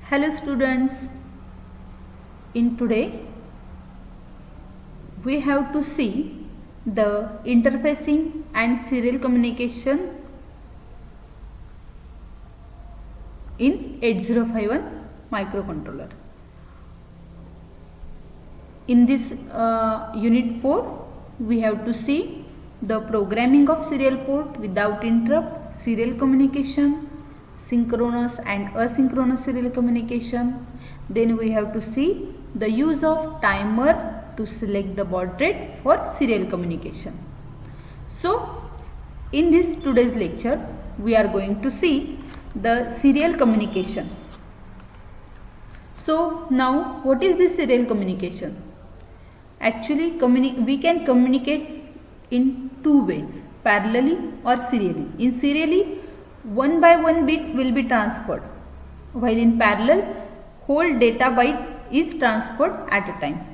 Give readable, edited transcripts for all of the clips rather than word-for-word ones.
Hello students, in today we have to see the interfacing and serial communication in 8051 microcontroller. In this unit 4 we have to see the programming of serial port without interrupt, serial communication, synchronous and asynchronous serial communication. Then we have to see the use of timer to select the baud rate for serial communication. So in this today's lecture we are going to see the serial communication. So now what is this serial communication? Actually we can communicate in two ways, parallelly or serially. In serially, one by one bit will be transferred, while in parallel whole data byte is transferred at a time.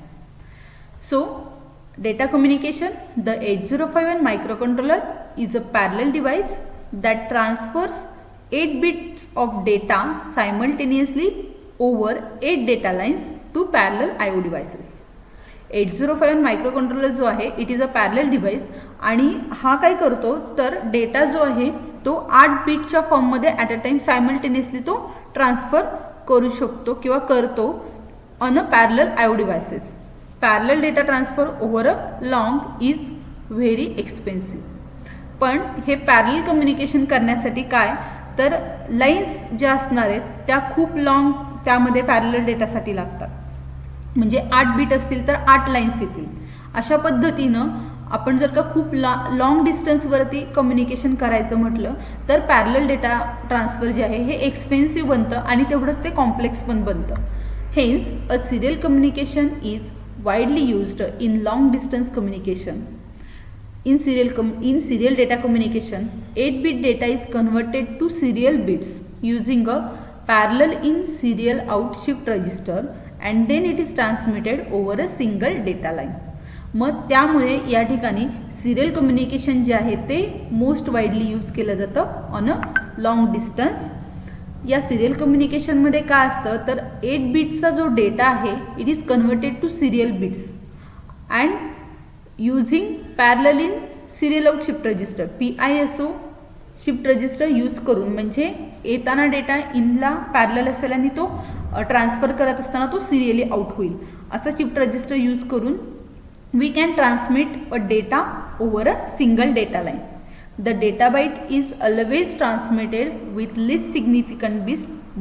So data communication, the 8051 microcontroller is a parallel device that transfers 8 bits of data simultaneously over 8 data lines to parallel IO devices. 8051 microcontroller जो आहे it is a parallel device आणि हा काय करतो तर data जो आहे तो 8 बिटच्या फॉर्ममध्ये ॲट अ टाइम सायमल्टेनियसली तो ट्रान्सफर करू शकतो किंवा करतो ऑन अ पॅरलल आयो devices. Parallel data transfer over a long is very expensive. पण हे पॅरलल कम्युनिकेशन करण्यासाठी काय तर लाईन्स ज्या असणार आहेत त्या खूप लॉंग त्यामध्ये पॅरलल डेटासाठी लागतात. म्हणजे 8 बीट असतील तर 8 लाईन्स येतील. अशा पद्धतीनं आपण जर का खूप लॉंग डिस्टन्सवरती कम्युनिकेशन करायचं म्हटलं तर पॅरलल डेटा ट्रान्सफर जे आहे हे एक्सपेन्सिव्ह बनतं आणि तेवढंच ते कॉम्प्लेक्स पण बनतं. Hence a serial communication is widely used in long distance communication. In serial data communication, 8 bit data is converted to serial bits using a parallel in serial out shift register and then it is transmitted over a single data line. मग त्यामुळे या ठिकाणी serial communication जे आहे ते most widely use केलं जातं on a long distance. या serial कम्युनिकेशनमध्ये काय असतं तर 8 बिट्सचा जो डेटा आहे it is converted to serial bits and using parallel in serial out shift register PISO shift register use करून म्हणजे येताना डेटा इनला पॅरलल असेल आणि तो ट्रान्सफर करत असताना तो सिरियली आउट होईल असा शिफ्ट रजिस्टर यूज करून we can transmit a data over a single data line. The data byte is always transmitted with least significant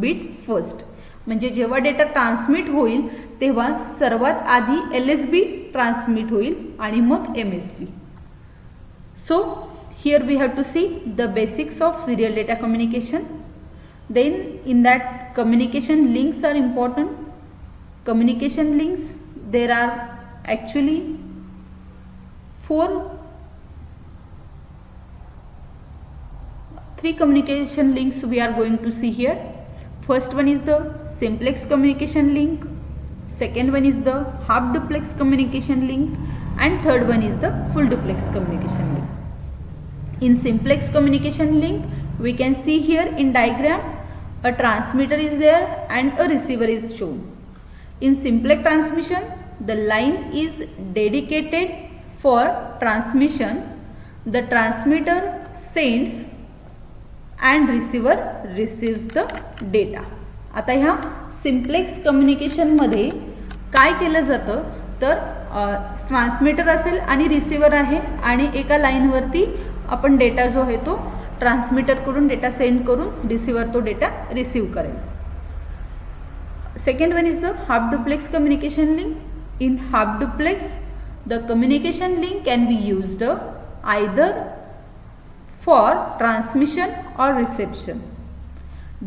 bit first. म्हणजे जेव्हा डेटा ट्रान्समिट होईल तेव्हा सर्वात आधी LSB ट्रान्समिट होईल आणि मग MSB. So here we have to see the basics of serial data communication. Then in that communication links are important. Communication links there are actually 3 communication links we are going to see here. First one is the simplex communication link, second one is the half duplex communication link and third one is the full duplex communication link. In simplex communication link we can see here in diagram a transmitter is there and a receiver is shown. In simplex transmission the line is dedicated for transmission. The transmitter sends and receiver receives the data. आता ह्या simplex कम्युनिकेशनमध्ये काय केलं जातं तर transmitter असेल आणि receiver आहे आणि एका लाईनवरती आपण डेटा जो आहे तो ट्रान्समिटरकडून डेटा सेंड करून रिसिव्हर तो डेटा रिसीव्ह करेल. Second one is the half duplex communication link. In half duplex, the communication link can be used either for transmission or reception.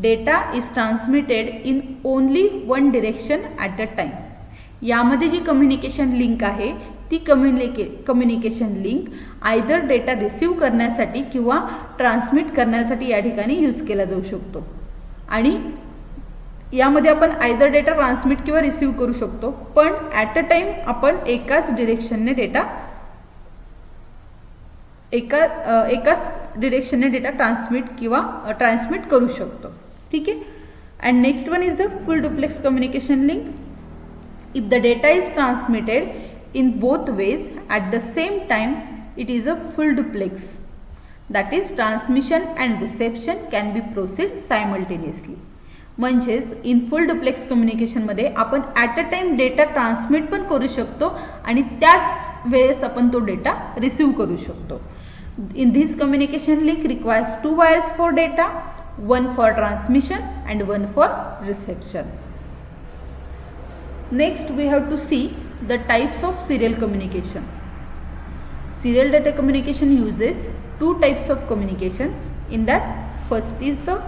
Data is transmitted in only one direction at a time. यामध्ये जी communication link आहे ती communication link either data receive करण्यासाठी किंवा transmit करण्यासाठी या ठिकाणी use केला जाऊ शकतो. आणि यामध्ये आपण आयदर डेटा ट्रान्समिट किंवा रिसीव्ह करू शकतो पण ॲट अ टाइम आपण एकाच डिरेक्शनने डेटा एकाच डिरेक्शनने डेटा ट्रान्समिट करू शकतो. ठीक आहे. And next one is the full duplex communication link. If the data is transmitted in both ways at the same time, it is a full duplex. That is, transmission and reception can be proceed simultaneously. म्हणजेच in full duplex कम्युनिकेशनमध्ये आपण at a time data transmit पण करू शकतो आणि त्याच वेळेस आपण तो डेटा रिसीव करू शकतो. In this communication link requires 2 wires for data, one for transmission and one for reception. Next we have to see the types of serial communication. Serial data communication uses 2 types of communication. In that, first is the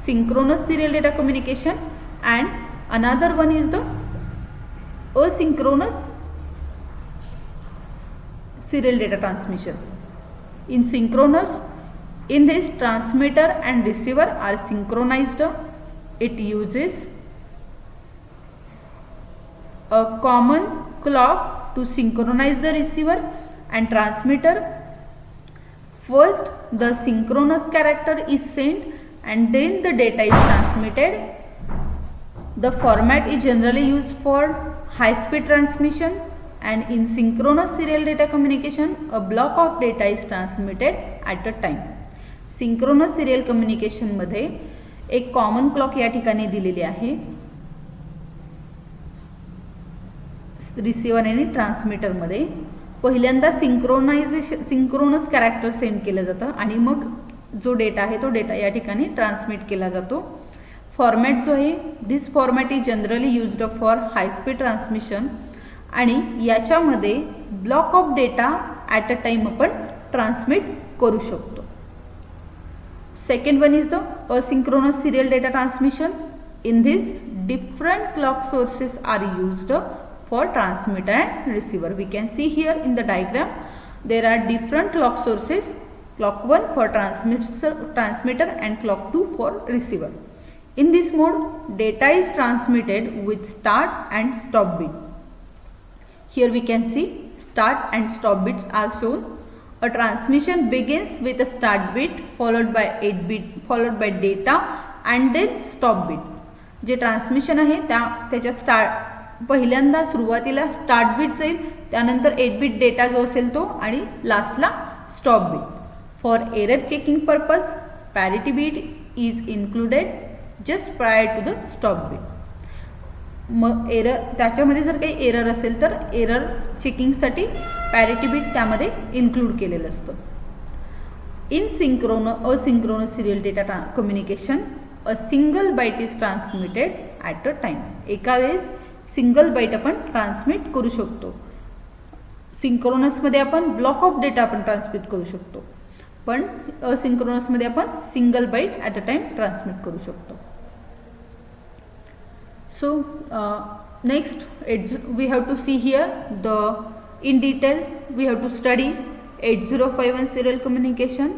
synchronous serial data communication and another one is the asynchronous serial data transmission. In synchronous, in this, transmitter and receiver are synchronized. It uses a common clock to synchronize the receiver and transmitter. First, the synchronous character is sent and then the data is transmitted. The format is generally used for high speed transmission, and in synchronous serial data communication, a block of data is transmitted at a time. Synchronous serial कम्युनिकेशनमध्ये एक common clock या ठिकाणी दिलेली आहे receiver आणि ट्रान्समीटरमध्ये. पहिल्यांदा synchronous character send केलं जातं आणि मग जो डेटा आहे तो डेटा या ठिकाणी ट्रान्समिट केला जातो. फॉर्मॅट जो आहे, this format is generally used for high speed transmission आणि याच्यामध्ये block of data at a time आपण ट्रान्समिट करू शकतो. Second one is the asynchronous serial data transmission. In this, different clock sources are used for transmitter and receiver. We can see here in the diagram there are different clock sources, clock 1 for transmitter and clock 2 for receiver. In this mode, data is transmitted with start and stop bit. Here we can see start and stop bits are shown. A transmission begins with a start bit followed by 8 bit followed by data and then stop bit. J transmission आहे त्याच्या पहिल्यांदा सुरुवातीला start bit जाईल, त्यानंतर 8 bit data जो असेल तो आणि लास्टला stop bit. For error checking purpose parity bit is included just prior to the stop bit. मग एरर त्याच्यामध्ये जर काही एरर असेल तर एरर चेकिंगसाठी पॅरिटी बिट त्यामध्ये इन्क्लूड केलेलं असतं. In asynchronous serial data communication a single byte is transmitted at a time. एका वेळेस सिंगल बाईट आपण ट्रान्समिट करू शकतो. सिंक्रोनसमध्ये आपण ब्लॉक ऑफ डेटा आपण ट्रान्समिट करू शकतो, पण असिंक्रोनसमध्ये आपण single byte at a time transmit करू शकतो. So next we have to see here the in detail we have to study 8051 serial communication.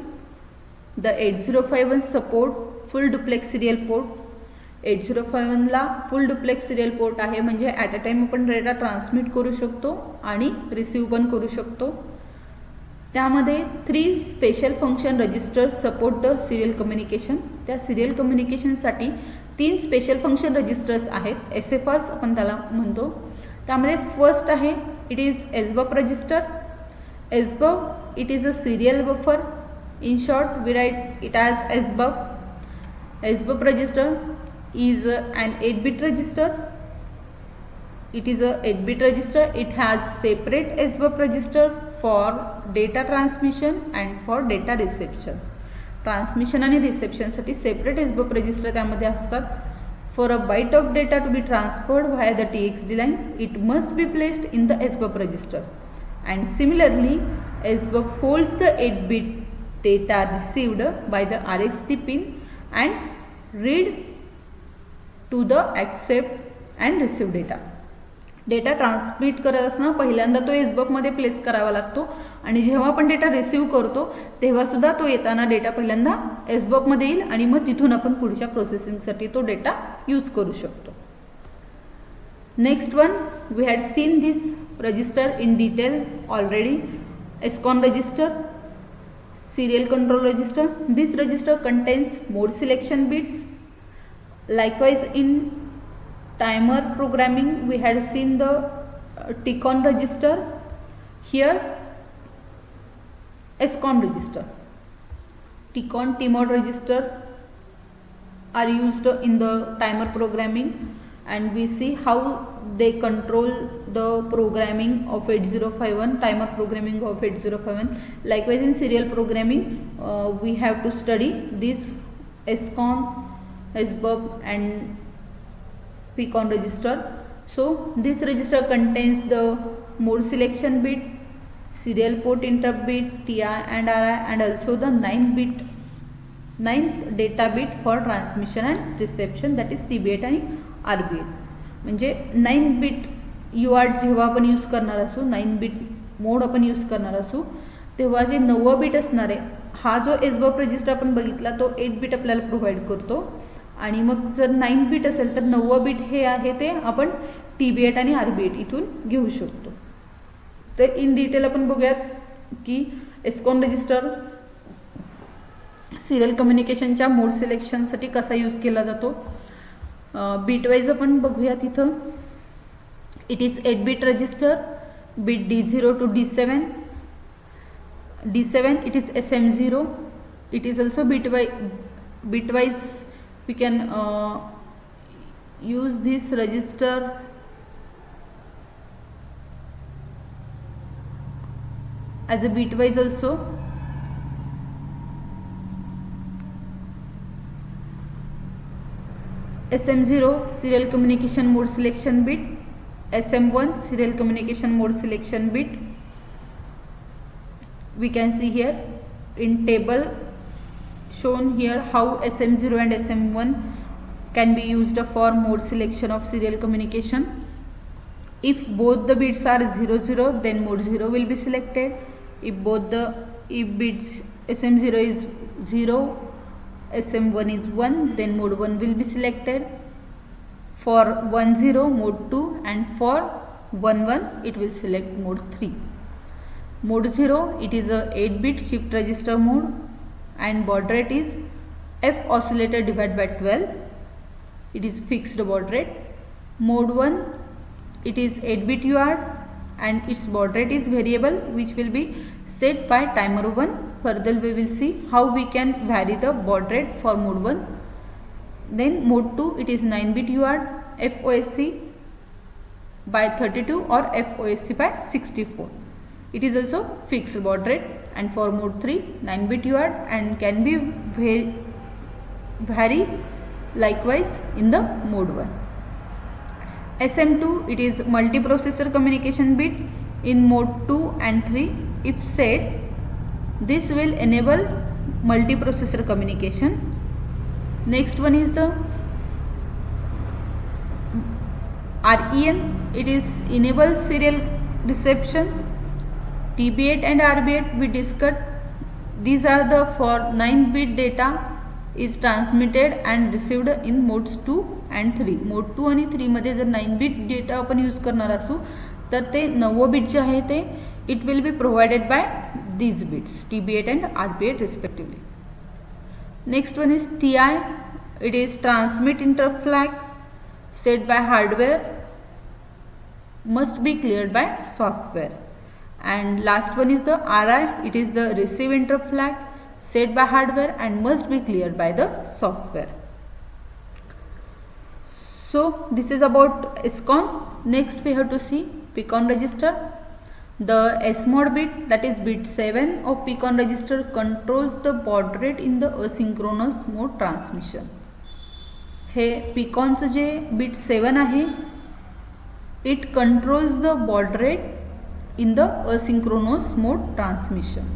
The 8051 support full duplex serial port. 8051 La full duplex serial port आहे, म्हणजे at a time आपण data transmit करू शकतो आणि receive पण करू शकतो. त्यामध्ये 3 special function registers support the serial communication. त्या सिरियल कम्युनिकेशनसाठी 3 स्पेशल फंक्शन रजिस्टर्स आहेत, SFRs आपण त्याला म्हणतो. त्यामध्ये फर्स्ट आहे it is SBUF register. SBUF it is a serial buffer. In short we write it as SBUF. SBUF register is an 8-bit register. It is a 8-bit register. It has separate SBUF register for data transmission and for data reception. Transmission आणि रिसेप्शनसाठी separate SBUF register त्यामध्ये असतात. For a byte of data to be transferred via the TXD line it must be placed in the SBUF register. And similarly SBUF holds the 8-bit data received by the RxD pin and read to the accept and receive data. Data transmit करत असताना पहिल्यांदा तो SBUFमध्ये place करावा लागतो आणि जेव्हा आपण data receive करतो तेव्हा सुद्धा तो येताना डेटा पहिल्यांदा SBUFमध्ये येईल आणि मग तिथून आपण पुढच्या प्रोसेसिंगसाठी तो डेटा यूज करू शकतो. Next one we had seen this register in detail already. ESCON register, serial control register. This register contains mode selection bits. Likewise, in timer programming we had seen the TCON register. Here SCON register. TCON T-mode registers are used in the timer programming, and we see how they control the programming of 8051, timer programming of 8051. Likewise, in serial programming we have to study this SCON, SBUF and PCON register. So this register contains the mode selection bit, serial port interrupt bit, TI and RI, and also the 9th data bit for transmission and reception, that is TB8 आणि RB8. म्हणजे 9 bit UART जेव्हा आपण use करणार असू, 9 bit mode आपण use करणार असू, तेव्हा जे 9 बिट असणार आहे, हा जो SBUF रजिस्टर आपण बघितला तो 8 बिट आपल्याला प्रोव्हाइड करतो, आणि मग जर 9 बिट असेल तर 9 बिट हे आहे ते आपण TB8 आणि RB8 इथून घेऊ शकतो. तर इन डिटेल आपण बघूयात की SCON रजिस्टर सिरियल कम्युनिकेशनच्या मोड सिलेक्शनसाठी कसा यूज केला जातो. बीटवाईज आपण बघूया. तिथं it is 8 bit register, bit D0 to D7. D7 it is SM0. It is also bitwise. We can use this register as a bitwise also. SM0 serial communication mode selection bit, SM1 serial communication mode selection bit. We can see here in table shown here how SM0 and SM1 can be used for mode selection of serial communication. If both the bits are 00, then mode 0 will be selected. If bits SM0 is 0, SM1 is 1, then mode 1 will be selected. For 10 mode 2, and for 11 it will select mode 3. Mode 0 it is a 8 bit shift register mode, and baud rate is F oscillator divided by 12. It is fixed baud rate. Mode 1 it is 8 bit UART, and its baud rate is variable, which will be set by timer 1. Further we will see how we can vary the baud rate for mode 1. Then mode 2 it is 9 bit UART, FOSC by 32 or FOSC by 64. It is also fixed baud rate. And for mode 3 9 bit UART and can be vary likewise in the mode 1. SM2 it is multiprocessor communication bit in mode 2 and 3. If set, this will enable multiprocessor communication. Next one is the REN. It is enable serial reception. TB8 and RB8 we discussed. These are the for 9 bit data is transmitted and received in modes 2 and 3. Mode 2 आणि 3 मध्ये जर 9 bit data आपण use करणार असू तर ते 9 bit जे आहे ते it will be provided by these bits TB8 and RB8 respectively. Next one is TI. It is transmit interrupt flag set by hardware, must be cleared by software. And last one is the RI. It is the receive interrupt flag set by hardware and must be cleared by the software. So this is about SCON. Next we have to see PCON register. The SMOD bit, that is bit 7 of PCON register, controls the baud rate in the asynchronous mode transmission. Hey PCON चं जे bit 7 आहे, it controls the baud rate in the asynchronous mode transmission.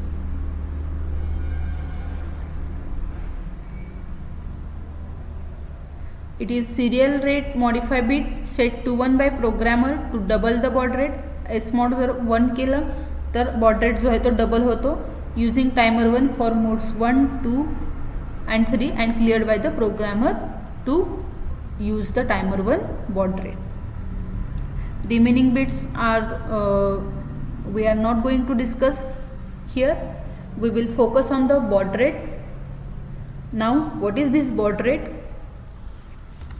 It is serial rate modify bit set to 1 by programmer to double the baud rate. SMOD जर 1 केलं तर baud rate जो आहे तो double होतो. Using timer 1 for modes 1, 2 and 3 and cleared by the programmer to use the timer 1 baud rate. Remaining bits are we are not going to discuss here. We will focus on the baud rate. Now what is this baud rate?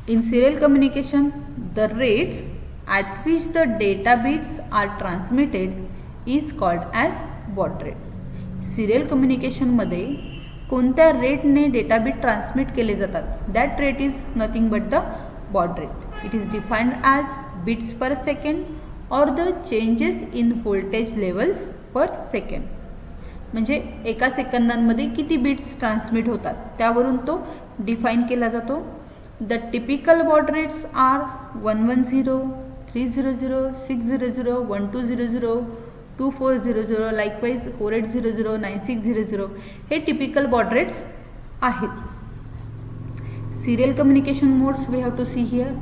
In serial communication, the rates at which the data bits are transmitted is called as baud rate. Serial कम्युनिकेशनमध्ये कोणत्या रेटने data bit transmit केले जातात, that rate is nothing but the baud rate. It is defined as bits per second or the changes in voltage levels per second. म्हणजे एका सेकंदांमध्ये किती bits transmit होतात त्यावरून तो डिफाईन केला जातो. The typical baud rates are 110, 300, 600, 1200, 2400, likewise 4800, 9600 हे typical baud rates आहेत. Serial communication modes we have to see here,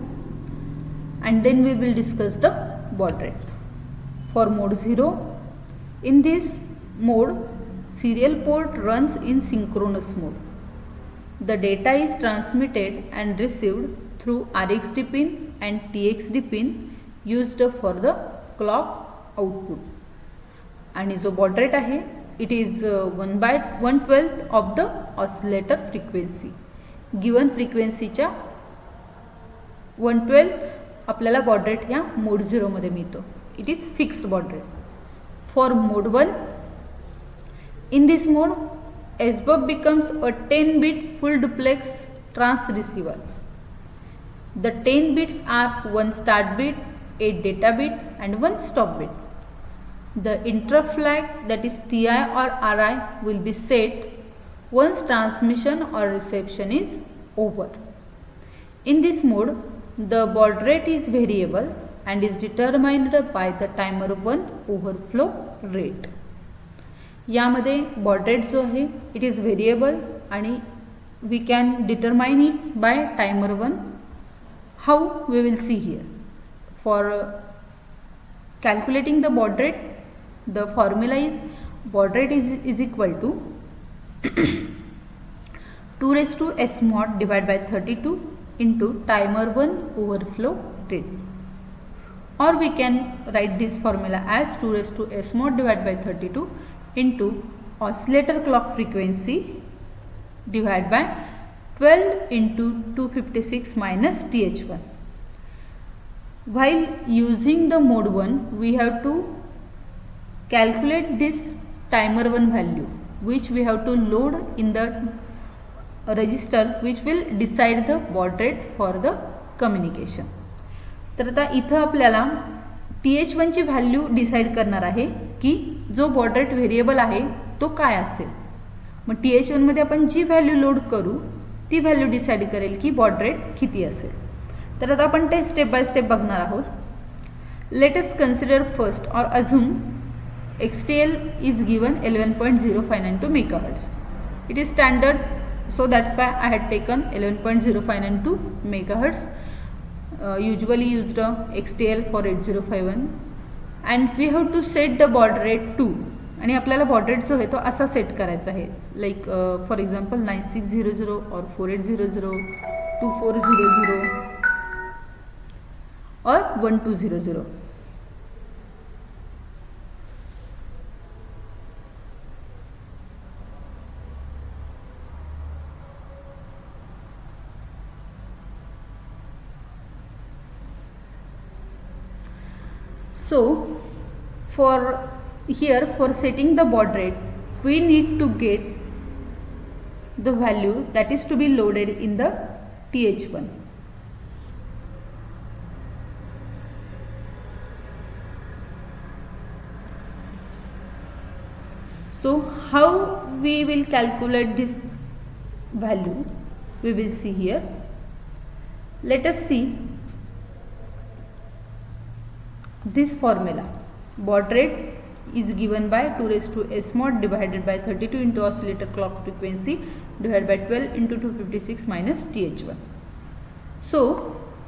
and then we will discuss the baud rate. For mode 0, in this mode serial port runs in synchronous mode. The data is transmitted and received through RxD pin and TxD pin used for the clock output. आणि जो baud rate आहे it is 1/112 of the oscillator frequency. Given फ्रिक्वेन्सीच्या 112 आपल्याला baud rate ह्या mode 0 मध्ये मिळतो. It is fixed baud rate. For mode 1, in this mode SBUF becomes a 10-bit full duplex trans receiver. The 10 bits are 1 start bit, 8 data bit and 1 stop bit. The interrupt flag, that is TI or RI, will be set once transmission or reception is over. In this mode, the baud rate is variable and is determined by the timer 1 overflow rate. यामध्ये baud rate जो आहे it is variable आणि we can determine it by timer 1. How we will see here. For calculating the baud rate, the formula is baud rate is equal to 2 raised to s mod divided by 32 into timer 1 overflow rate, or we can write this formula as 2 raised to s mod divided by 32 into oscillator clock frequency divided by 12 into 256 minus th1. While using the mode 1, we have to calculate this timer 1 value, which we have to load in the register which will decide the baud rate for the communication. तर आता इथं आपल्याला TH1 ची value decide करणार आहे की जो baud rate variable आहे तो काय असेल. मग TH1 मध्ये आपण जी व्हॅल्यू लोड करू ती व्हॅल्यू डिसाइड करेल की baud rate किती असेल. तर आता आपण ते स्टेप बाय स्टेप बघणार आहोत. लेट अस कन्सिडर फर्स्ट और assume XTL is given 11.0592 megahertz. It is standard, so that's why I had taken 11.0592 megahertz. Usually used XTL for 8051, and we have to set the baud rate to, आणि आपल्याला baud rate जो आहे तो असा set करायचा आहे, like for example 9600 और 4800, 2400 और 1200. So for setting the baud rate, we need to get the value that is to be loaded in the TH1. So how we will calculate this value, we will see here. Let us see this formula. Baud rate is given by 2 raised to s mod divided by 32 into oscillator clock frequency divided by 12 into 256 minus th1. So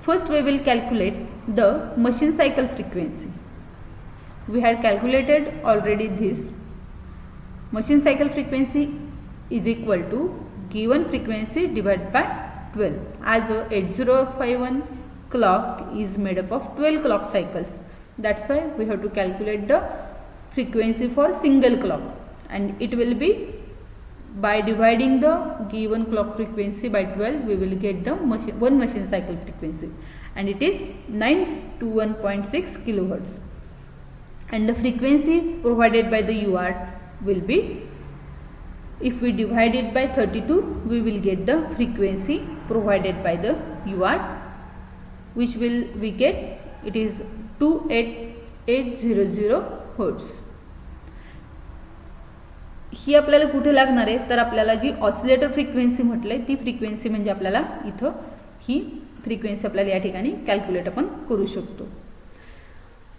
first we will calculate the machine cycle frequency. We had calculated already this. Machine cycle frequency is equal to given frequency divided by 12, as a 8051 clock is made up of 12 clock cycles. That's why we have to calculate the frequency for single clock, and it will be by dividing the given clock frequency by 12, we will get the one machine cycle frequency, and it is 921.6 kilohertz. And the frequency provided by the UART will be, if we divide it by 32, we will get the frequency provided by the UART, which will we get, it is 28800 hertz. ही आपल्याला कुठे लागणार आहे, तर आपल्याला जी oscillator frequency म्हटलंय ती frequency म्हणजे आपल्याला इथं ही फ्रिक्वेन्सी आपल्याला या ठिकाणी कॅल्क्युलेट आपण करू शकतो.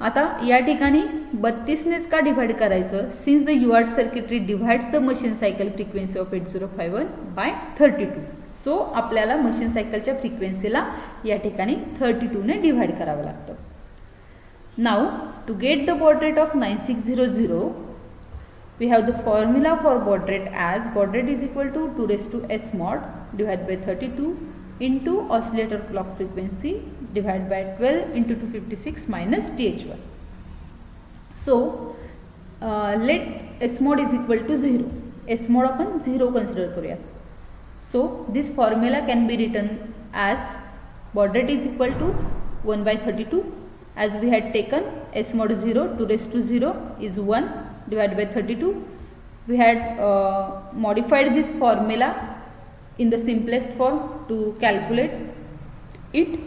आता या ठिकाणी 32 नेच का डिवाइड करायचं, since the UART circuitry divides the machine cycle frequency of 8051 by 32. So आपल्याला मशीन सायकलच्या फ्रिक्वेन्सीला या ठिकाणी 32 ने डिवाइड करावं लागतं. Now to get the baud rate of 9600, we have the formula for baud rate as baud rate is equal to 2 raised to s mod divided by 32 into oscillator clock frequency divided by 12 into 256 minus TH1. So let s mod is equal to 0. S mod upon 0 consider करूया. So this formula can be written as baud rate is equal to 1 by 32, as we had taken s mod 0, 2 raised to 0 is 1 divided by 32. We had modified this formula in the simplest form to calculate it.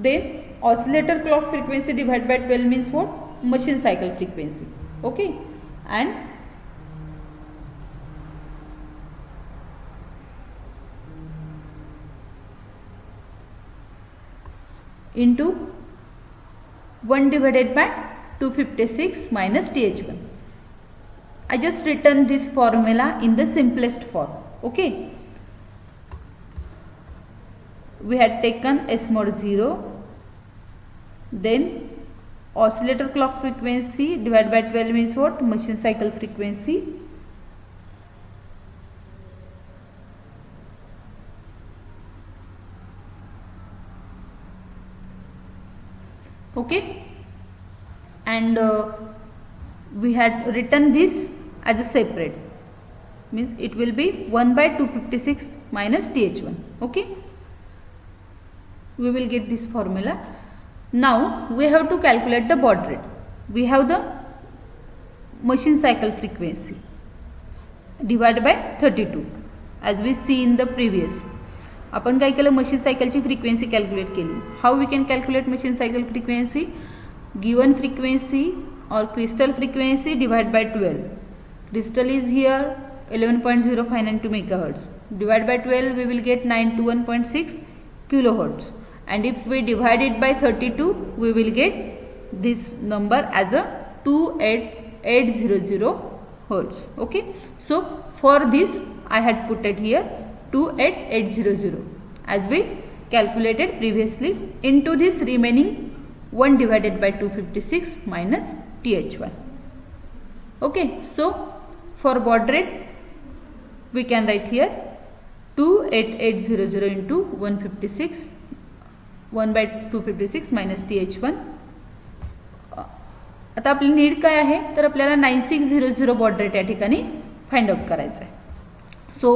Then oscillator clock frequency divided by 12 means what? Machine cycle frequency. Okay, and into 1 divided by 256 minus TH1. I just written this formula in the simplest form. Okay, we had taken s mod 0, then oscillator clock frequency divided by 12 means what? Machine cycle frequency. Okay, and we had written this as a separate, means it will be 1 by 256 minus TH1. Okay, we will get this formula. Now we have to calculate the baud rate. We have the machine cycle frequency divided by 32, as we see in the previous. आपण काय केलं, machine सायकलची frequency calculate केली. How we can calculate machine cycle frequency? Given frequency or crystal frequency divided by 12. Crystal is here 11.0592 megahertz. Divided by 12, we will get 921.6 kilohertz. And if we divide it by 32, we will get this number as a 28800 hertz. Okay, so for this I had put it here 28800 as we calculated previously into this remaining 1 divided by 256 minus TH1. Okay, so for baud rate we can write here 28800 into 156, 1 by 256 minus TH1. आता आपली need काय आहे, तर आपल्याला 9600 baud rate या ठिकाणी find out करायचं आहे. So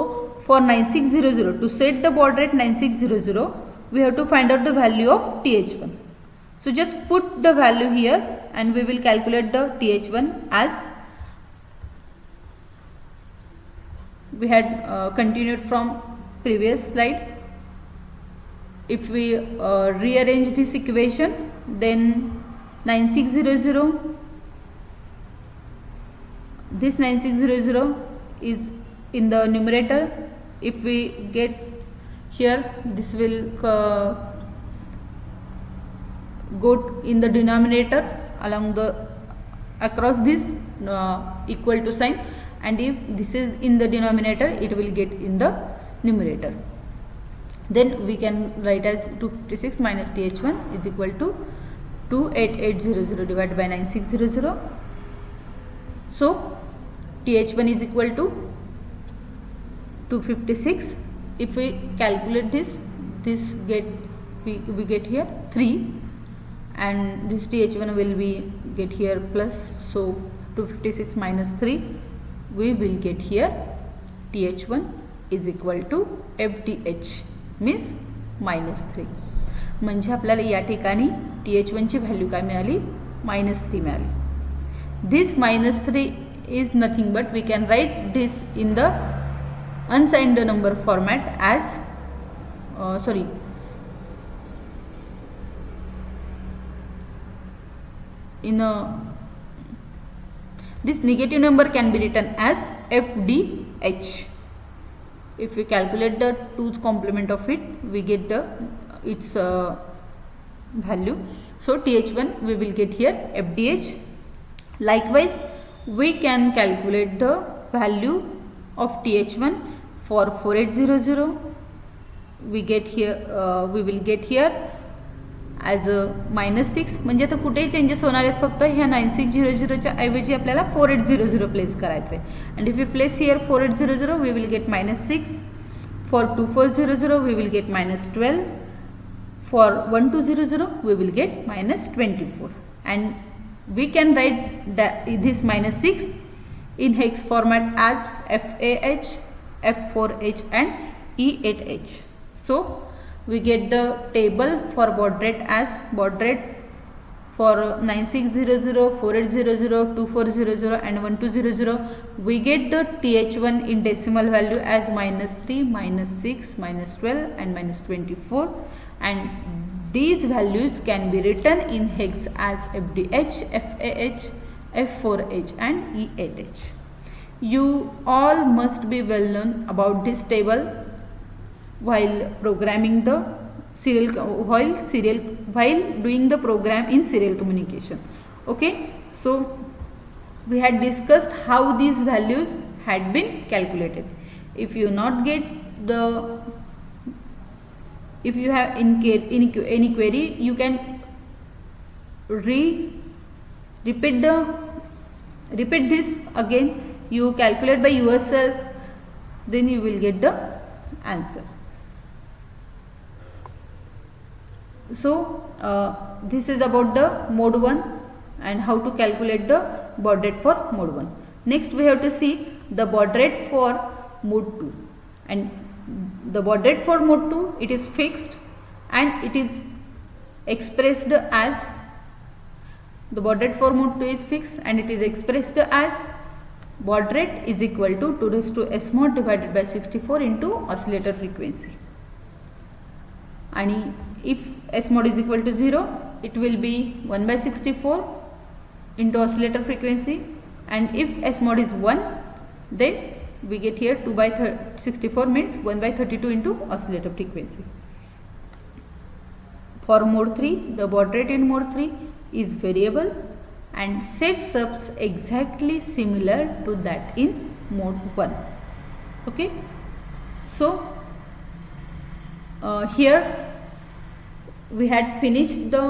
for 9600 to set the baud rate 9600, we have to find out the value of TH1. So just put the value here and we will calculate the TH1 as we had continued from previous slide. If we rearrange this equation, then 9600, this 9600 is in the numerator. If we get here, this will go in the denominator along the across this equal to sign, and if this is in the denominator, it will get in the numerator. Then we can write as 256 minus TH1 is equal to 28800 divided by 9600. So TH1 is equal to 256. If we calculate this get we get here 3, and this TH1 will be get here plus, so 256 minus 3 we will get here TH1 is equal to FDH means -3. म्हणजे आपल्याला या ठिकाणी TH1ची value काय मिळाली, -3 मिळाली. This -3 is nothing but we can write this in the unsigned number format as this negative number can be written as FDH. If we calculate the 2's complement of it, we get its value. So TH1 we will get here FDH. Likewise, we can calculate the value of TH1 for 4800. We will get here as -6. म्हणजे आता कुठेही changes होणार आहेत, फक्त ह्या 9600च्या ऐवजी आपल्याला 4800 place करायचं आहे. And if you place here 4800 we will get -6. For 2400 we will get -12. For 1200 we will get -24. And we can write this -6 in hex format as FAH, F4H and E8H. So we get the table for baud rate as baud rate for 9600, 4800, 2400 and 1200. We get the TH1 in decimal value as -3, -6, -12 and -24, and these values can be written in hex as FDH, FAH, F4H and E8H. You all must be well known about this table while programming the while doing the program in serial communication. Okay, so we had discussed how these values had been calculated. If you have any query, you can repeat this again. You calculate by yourself, then you will get the answer. So this is about the mode 1 and how to calculate the baud rate for mode 1. Next we have to see the baud rate for mode 2. And the baud rate for mode 2, it is fixed and it is expressed as, the baud rate for mode 2 is fixed and it is expressed as baud rate is equal to 2 raised to s mod divided by 64 into oscillator frequency. And if s mod is equal to 0, it will be 1 by 64 into oscillator frequency, and if s mod is 1, then we get here 2 by 64 means 1 by 32 into oscillator frequency. For mode 3, the baud rate in mode 3 is variable and sets up exactly similar to that in mode 1. Okay, so here we had finished the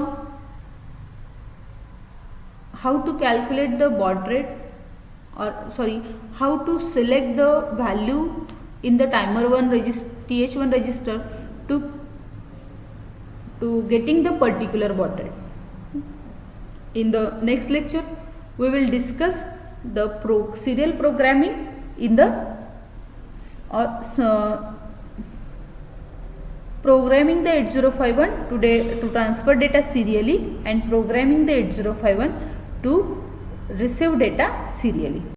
how to calculate the baud rate, or how to select the value in the timer 1 TH1 register to getting the particular baud rate. In the next lecture we will discuss the serial programming in the programming the 8051 to transfer data serially and programming the 8051 to receive data serially.